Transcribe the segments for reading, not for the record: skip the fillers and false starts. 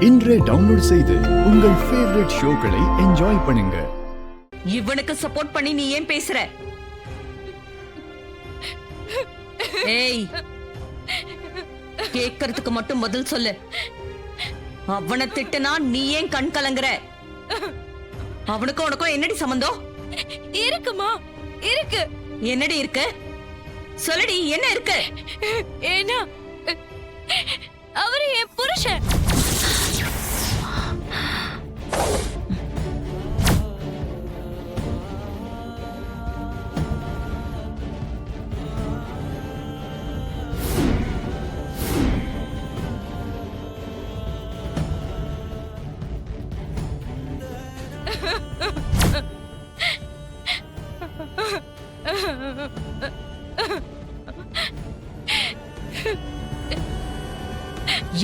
இன்றே டவுன்லோட் செய்து உங்கள் ஃபேவரட் ஷோக்களை என்ஜாய் பண்ணுங்க. இவனுக்கு சப்போர்ட் பண்ணி நீ ஏன் பேசுற? ஏய், கேட்கறதுக்கு மட்டும் பதில் சொல்லு. அவனை திட்டுனா நீ ஏன் கண் கலங்குற? அவனுக்கும் உனக்கும் என்னடி சம்பந்தம்? இருக்குமா? இருக்கு. என்னடி இருக்கு? சொல்லுடி, என்ன இருக்கு? ஏன்னா அவரு என் புருஷன்.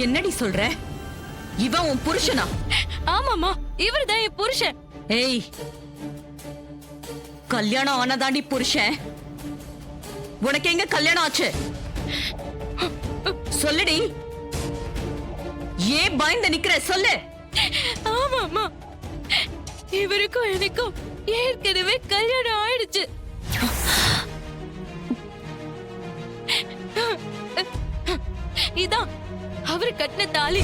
என்னடி சொல்ற? இவன் உன் புருஷனா? ஆமாமா, இவர்தான் என் புருஷன். ஏய், கல்யாணம் ஆனதாண்டி புருஷன். உனக்கு எங்க கல்யாணம் ஆச்சு? சொல்லுடி, ஏன் பயந்து நிக்கிற? சொல்லு. ஆமாமா, இவருக்கும் எனக்கும் ஏற்கனவே கல்யாணம் ஆயிடுச்சு. இதான் அவரு கட்டின தாலி.